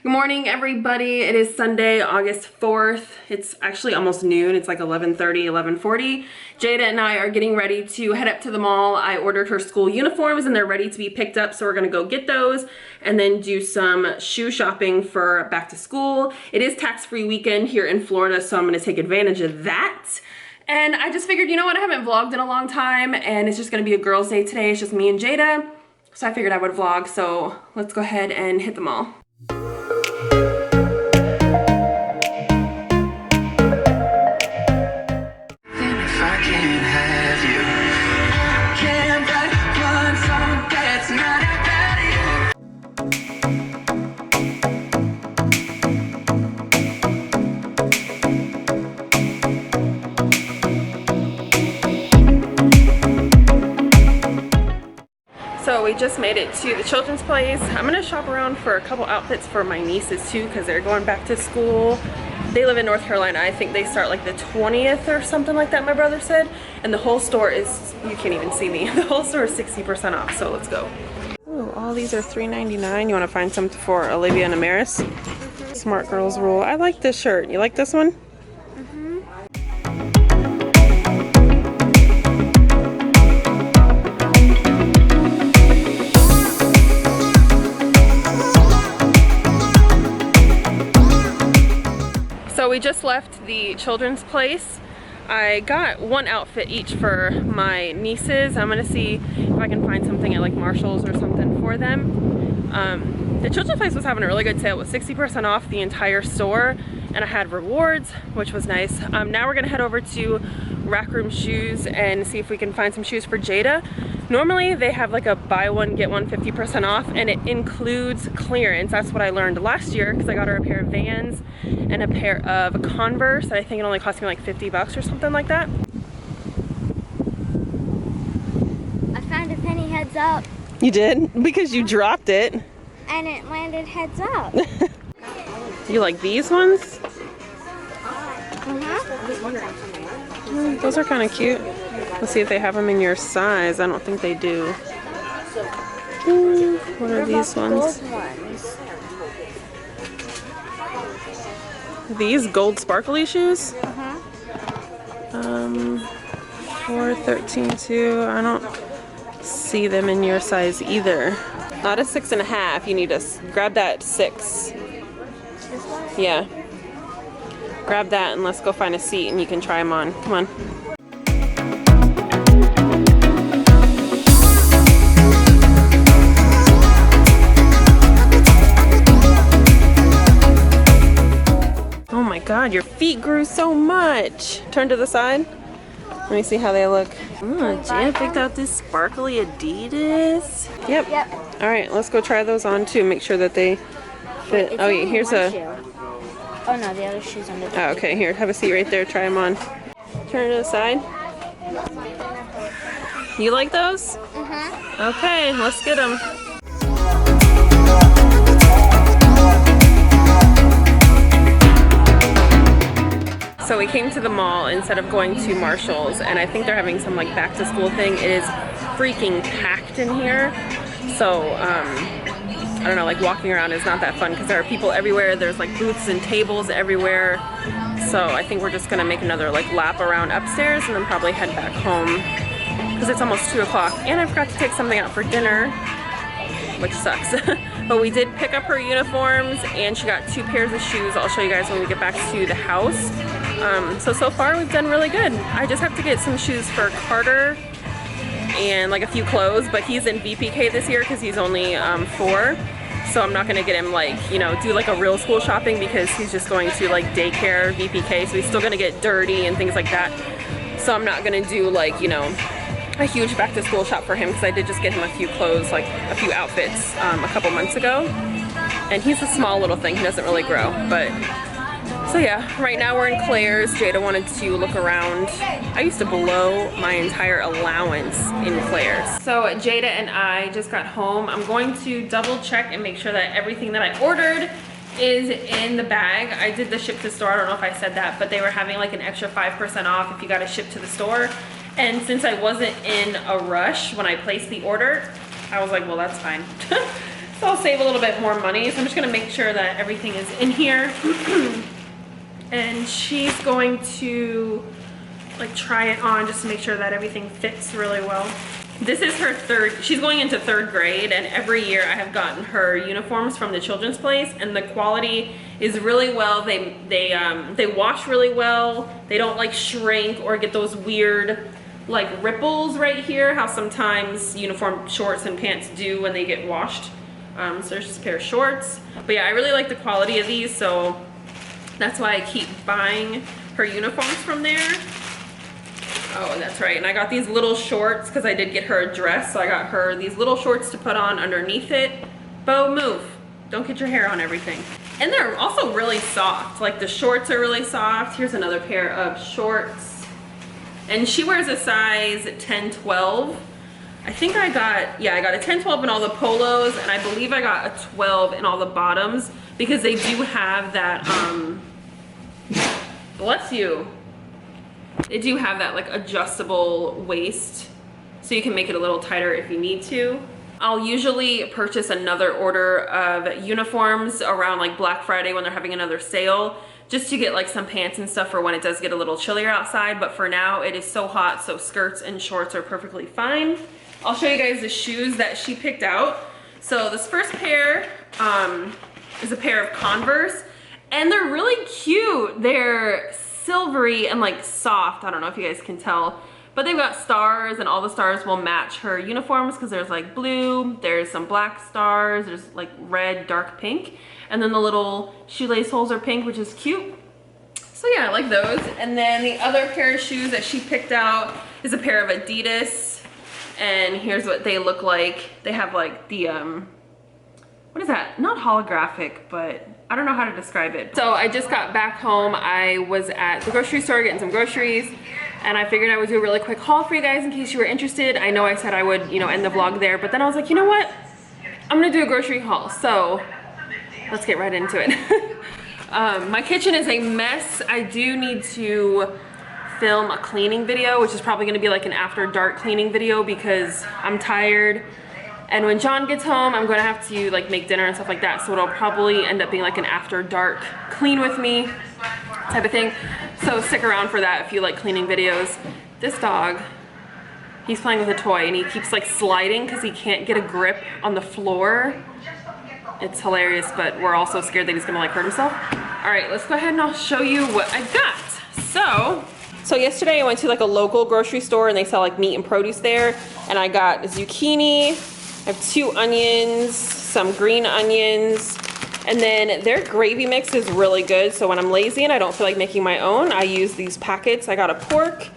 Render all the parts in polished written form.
Good morning, everybody. It is Sunday, August 4th. It's actually almost noon. It's like 11:30, 11:40. Jada and I are getting ready to head up to the mall. I ordered her school uniforms and they're ready to be picked up, so we're gonna go get those and then do some shoe shopping for back to school. It is tax-free weekend here in Florida, so I'm gonna take advantage of that. And I just figured, you know what, I haven't vlogged in a long time and it's just gonna be a girls' day today. It's just me and Jada. So I figured I would vlog, so let's go ahead and hit the mall. So we just made it to the children's place. I'm gonna shop around for a couple outfits for my nieces too, because they're going back to school. They live in North Carolina. I think they start like the 20th or something like that, my brother said. And the whole store is, you can't even see me, the whole store is 60% off, so let's go. Oh, all these are $3.99. You wanna find some for Olivia and Amaris? Smart Girls Rule. I like this shirt. You like this one? So we just left the children's place. I got one outfit each for my nieces. I'm gonna see if I can find something at like Marshall's or something for them. The children's place was having a really good sale with 60% off the entire store, and I had rewards, which was nice. Now we're gonna head over to Rack Room Shoes and see if we can find some shoes for Jada. Normally they have like a buy one get one 50% off, and it includes clearance. That's what I learned last year because I got her a pair of Vans and a pair of Converse. I think it only cost me like 50 bucks or something like that. I found a penny heads up. You did? Because you dropped it. And it landed heads up. You like these ones? Those are kind of cute. Let's see if they have them in your size. I don't think they do. What are these ones? These gold sparkly shoes? 413 too. I don't see them in your size either. Not a 6.5. You need to grab that 6. Yeah. Grab that and let's go find a seat and you can try them on. Come on. Oh my God, your feet grew so much. Turn to the side. Let me see how they look. Jan picked out this sparkly Adidas. Yep. All right, let's go try those on too. Make sure that they fit. Oh yeah, here's a... Oh no, the other shoe's under the... Oh, okay, here, have a seat right there. Try them on. Turn to the side. You like those? Okay, let's get them. So we came to the mall instead of going to Marshall's, and I think they're having some like back to school thing. It is freaking packed in here. So, I don't know, like walking around is not that fun because there are people everywhere. There's like booths and tables everywhere. So I think we're just gonna make another like lap around upstairs and then probably head back home because it's almost 2 o'clock. And I forgot to take something out for dinner, which sucks. But we did pick up her uniforms and she got 2 pairs of shoes. I'll show you guys when we get back to the house. So far we've done really good. I just have to get some shoes for Carter and like a few clothes, but he's in VPK this year because he's only 4. So I'm not gonna get him like, you know, do like a real school shopping because he's just going to like daycare VPK, so he's still gonna get dirty and things like that. So I'm not gonna do like, you know, a huge back to school shop for him because I did just get him a few clothes, like a few outfits a couple months ago. And he's a small little thing, he doesn't really grow, but so yeah, right now we're in Claire's. Jada wanted to look around. I used to blow my entire allowance in Claire's. So Jada and I just got home. I'm going to double check and make sure that everything that I ordered is in the bag. I did the ship to store, I don't know if I said that, but they were having like an extra 5% off if you got a ship to the store. And since I wasn't in a rush when I placed the order, I was like, well, that's fine. So I'll save a little bit more money. So I'm just gonna make sure that everything is in here. And she's going to like try it on just to make sure that everything fits really well. This is her she's going into 3rd grade, and every year I have gotten her uniforms from the children's place, and the quality is really well. They wash really well. They don't like shrink or get those weird like ripples right here, how sometimes uniform shorts and pants do when they get washed. So there's just a pair of shorts. But yeah, I really like the quality of these, so that's why I keep buying her uniforms from there. Oh, that's right, and I got these little shorts because I did get her a dress, so I got her these little shorts to put on underneath it. Bo, move. Don't get your hair on everything. And they're also really soft. Like the shorts are really soft. Here's another pair of shorts. And she wears a size 10-12. I think I got a 10-12 in all the polos, and I believe I got a 12 in all the bottoms because they do have that, bless you. They do have that like adjustable waist, so you can make it a little tighter if you need to. I'll usually purchase another order of uniforms around like Black Friday when they're having another sale, just to get like some pants and stuff for when it does get a little chillier outside. But for now it is so hot, so skirts and shorts are perfectly fine. I'll show you guys the shoes that she picked out. So this first pair is a pair of Converse, and they're really cute. They're silvery and like soft. I don't know if you guys can tell, but they've got stars, and all the stars will match her uniforms because there's like blue, there's some black stars, there's like red, dark pink, and then the little shoelace holes are pink, which is cute. So yeah, I like those. And then the other pair of shoes that she picked out is a pair of Adidas, and here's what they look like. They have like the what is that? Not holographic, but I don't know how to describe it. So I just got back home. I was at the grocery store getting some groceries, and I figured I would do a really quick haul for you guys in case you were interested. I know I said I would, you know, end the vlog there, but then I was like, you know what? I'm gonna do a grocery haul. So let's get right into it. My kitchen is a mess. I do need to film a cleaning video, which is probably gonna be like an after dark cleaning video because I'm tired. And when John gets home, I'm gonna have to like make dinner and stuff like that. So it'll probably end up being like an after dark clean with me type of thing. So stick around for that if you like cleaning videos. This dog, he's playing with a toy and he keeps like sliding because he can't get a grip on the floor. It's hilarious, but we're also scared that he's gonna like hurt himself. All right, let's go ahead and I'll show you what I got. So yesterday I went to like a local grocery store and they sell like meat and produce there. And I got zucchini, I have 2 onions, some green onions, and then their gravy mix is really good. So when I'm lazy and I don't feel like making my own, I use these packets. I got a pork,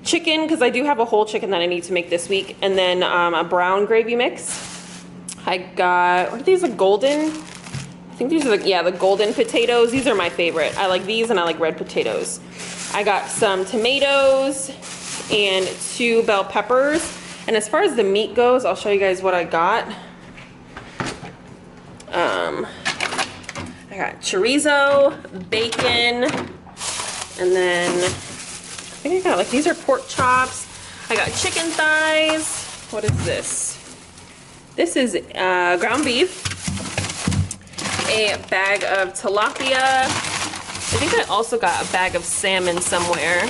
chicken, because I do have a whole chicken that I need to make this week, and then a brown gravy mix. I got, what are these, like golden? I think these are the, yeah, the golden potatoes. These are my favorite. I like these and I like red potatoes. I got some tomatoes and 2 bell peppers. And as far as the meat goes, I'll show you guys what I got. I got chorizo, bacon, and then I think I got like, these are pork chops. I got chicken thighs. What is this? This is ground beef, a bag of tilapia. I think I also got a bag of salmon somewhere.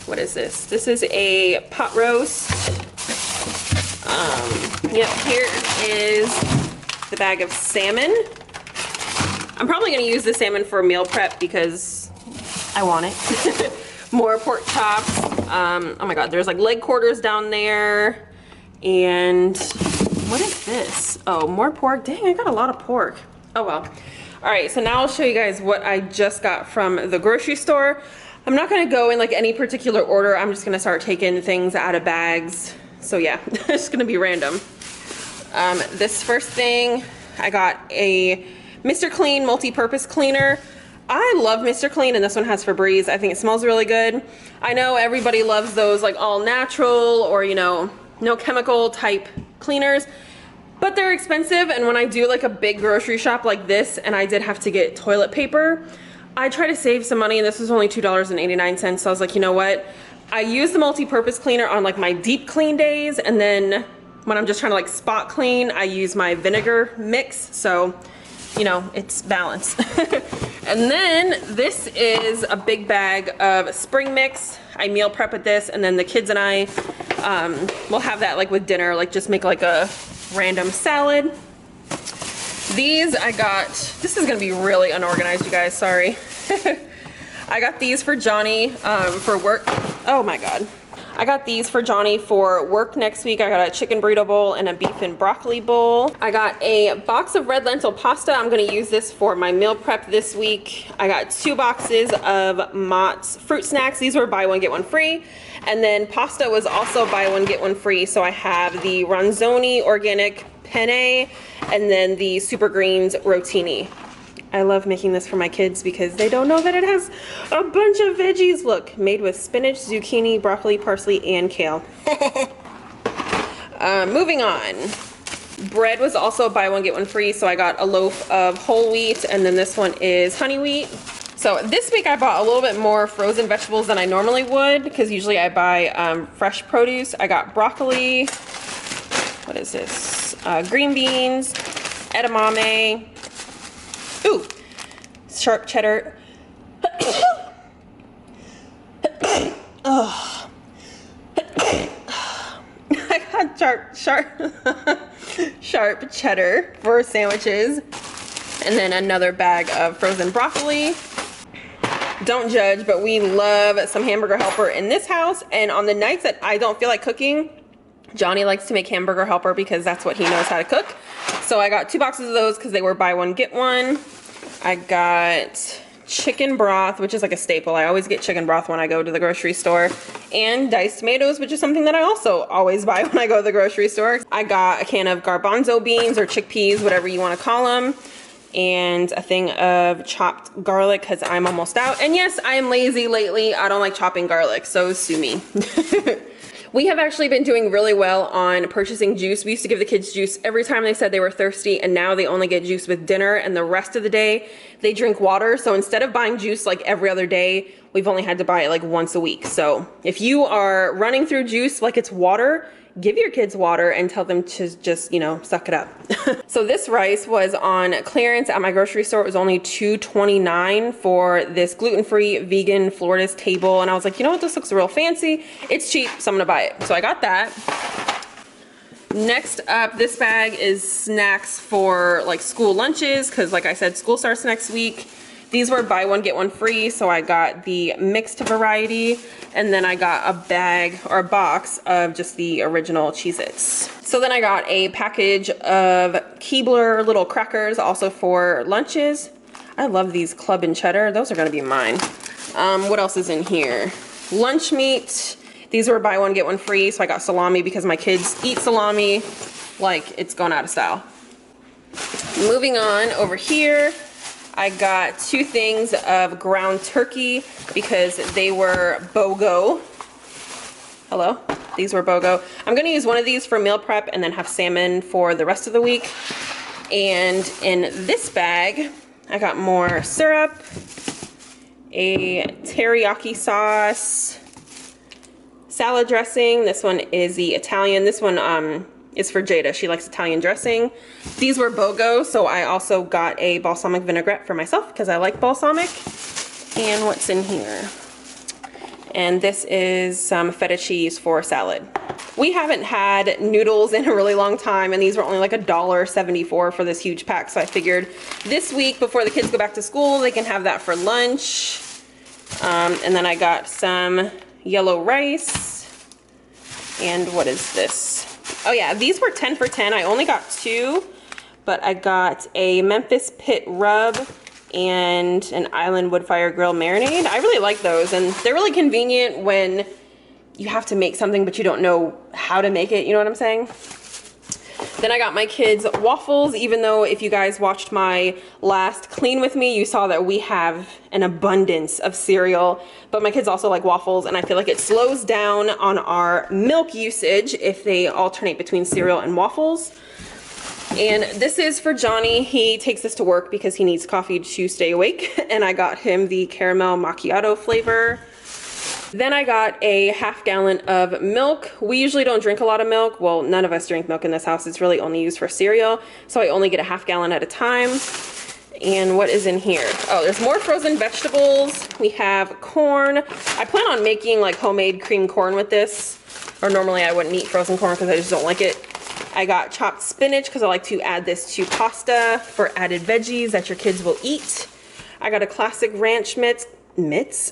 What is this? This is a pot roast. Yep, here is the bag of salmon. I'm probably gonna use the salmon for meal prep because I want it. More pork chops. Oh my God, there's like leg quarters down there. And what is this? Oh, more pork. Dang, I got a lot of pork. Oh well. All right, so now I'll show you guys what I just got from the grocery store. I'm not gonna go in like any particular order. I'm just gonna start taking things out of bags. So yeah, it's gonna be random. This first thing, I got a Mr. Clean multi-purpose cleaner. I love Mr. Clean, and this one has Febreze. I think it smells really good. I know everybody loves those like all natural or, you know, no chemical type cleaners, but they're expensive. And when I do like a big grocery shop like this, and I did have to get toilet paper, I try to save some money, and this was only $2.89. So I was like, you know what? I use the multi-purpose cleaner on like my deep clean days, and then when I'm just trying to like spot clean, I use my vinegar mix, so you know, it's balanced. And then this is a big bag of spring mix. I meal prep with this, and then the kids and I will have that like with dinner, like just make like a random salad. These I got, this is gonna be really unorganized, you guys, sorry. I got these for Johnny for work. Oh my God. I got these for Johnny for work next week. I got a chicken burrito bowl and a beef and broccoli bowl. I got a box of red lentil pasta. I'm gonna use this for my meal prep this week. I got 2 boxes of Mott's fruit snacks. These were buy one, get one free. And then pasta was also buy one, get one free. So I have the Ronzoni organic penne and then the Super Greens rotini. I love making this for my kids because they don't know that it has a bunch of veggies. Look, made with spinach, zucchini, broccoli, parsley, and kale. Moving on. Bread was also buy one, get one free, so I got a loaf of whole wheat, and then this one is honey wheat. So this week I bought a little bit more frozen vegetables than I normally would, because usually I buy fresh produce. I got broccoli, what is this? Green beans, edamame, ooh, sharp cheddar. Oh. I got sharp cheddar for sandwiches. And then another bag of frozen broccoli. Don't judge, but we love some Hamburger Helper in this house. And on the nights that I don't feel like cooking, Johnny likes to make Hamburger Helper because that's what he knows how to cook. So I got 2 boxes of those because they were buy one, get one. I got chicken broth, which is like a staple. I always get chicken broth when I go to the grocery store. And diced tomatoes, which is something that I also always buy when I go to the grocery store. I got a can of garbanzo beans or chickpeas, whatever you want to call them. And a thing of chopped garlic because I'm almost out. And yes, I am lazy lately. I don't like chopping garlic, so sue me. We have actually been doing really well on purchasing juice. We used to give the kids juice every time they said they were thirsty, and now they only get juice with dinner, and the rest of the day they drink water. So instead of buying juice like every other day, we've only had to buy it like once a week. So if you are running through juice like it's water, give your kids water and tell them to just, you know, suck it up. So this rice was on clearance at my grocery store. It was only $2.29 for this gluten-free vegan Florida's table. And I was like, you know what, this looks real fancy. It's cheap, so I'm gonna buy it. So I got that. Next up, this bag is snacks for like school lunches, because like I said, school starts next week. These were buy one, get one free, so I got the mixed variety, and then I got a bag or a box of just the original Cheez-Its. So then I got a package of Keebler little crackers, also for lunches. I love these club and cheddar. Those are gonna be mine. What else is in here? Lunch meat. These were buy one, get one free, so I got salami because my kids eat salami like it's gone out of style. Moving on over here, I got 2 things of ground turkey because they were BOGO. Hello? These were BOGO. I'm gonna use one of these for meal prep and then have salmon for the rest of the week. And in this bag, I got more syrup, a teriyaki sauce, salad dressing. This one is the Italian. This one is for Jada. She likes Italian dressing. These were BOGO, so I also got a balsamic vinaigrette for myself because I like balsamic. And what's in here? And this is some feta cheese for salad. We haven't had noodles in a really long time, and these were only like $1.74 for this huge pack, so I figured this week before the kids go back to school, they can have that for lunch. And then I got some yellow rice. And what is this? Oh yeah, these were 10 for 10. I only got 2, but I got a Memphis Pit rub and an Island Wood Fire Grill marinade. I really like those, and they're really convenient when you have to make something but you don't know how to make it, you know what I'm saying? Then I got my kids waffles, even though if you guys watched my last clean with me, you saw that we have an abundance of cereal, but my kids also like waffles, and I feel like it slows down on our milk usage if they alternate between cereal and waffles. And this is for Johnny. He takes this to work because he needs coffee to stay awake, and I got him the caramel macchiato flavor. Then I got a ½ gallon of milk. We usually don't drink a lot of milk. Well, none of us drink milk in this house. It's really only used for cereal. So I only get a ½ gallon at a time. And what is in here? Oh, there's more frozen vegetables. We have corn. I plan on making like homemade creamed corn with this. Or normally I wouldn't eat frozen corn because I just don't like it. I got chopped spinach because I like to add this to pasta for added veggies that your kids will eat. I got a classic ranch mix.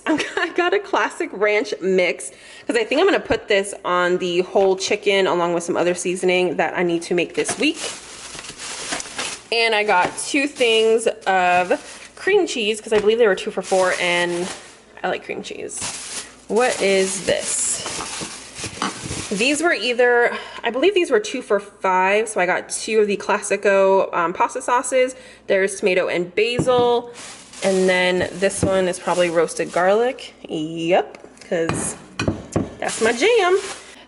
I got a classic ranch mix because I think I'm going to put this on the whole chicken along with some other seasoning that I need to make this week. And I got 2 things of cream cheese because I believe they were 2 for $4 and I like cream cheese. What is this? These were either, I believe these were 2 for $5, so I got 2 of the Classico pasta sauces. There's tomato and basil. And then this one is probably roasted garlic. Yep, because that's my jam.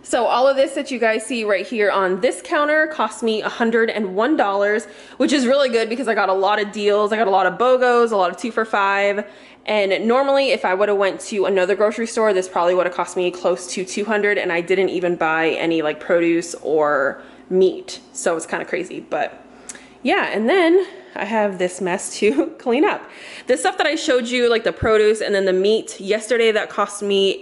So all of this that you guys see right here on this counter cost me $101, which is really good because I got a lot of deals. I got a lot of BOGOs, a lot of 2 for $5. And normally if I would have went to another grocery store, this probably would have cost me close to $200, and I didn't even buy any like produce or meat. So it's kind of crazy, but yeah. And then I have this mess to clean up. The stuff that I showed you, like the produce and then the meat yesterday, that cost me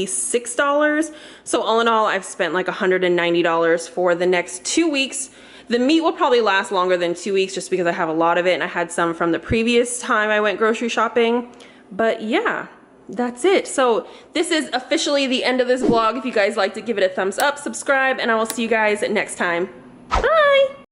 $86. So all in all, I've spent like $190 for the next 2 weeks. The meat will probably last longer than 2 weeks just because I have a lot of it, and I had some from the previous time I went grocery shopping. But yeah, that's it. So this is officially the end of this vlog. If you guys liked it, give it a thumbs up, subscribe, and I will see you guys next time. Bye!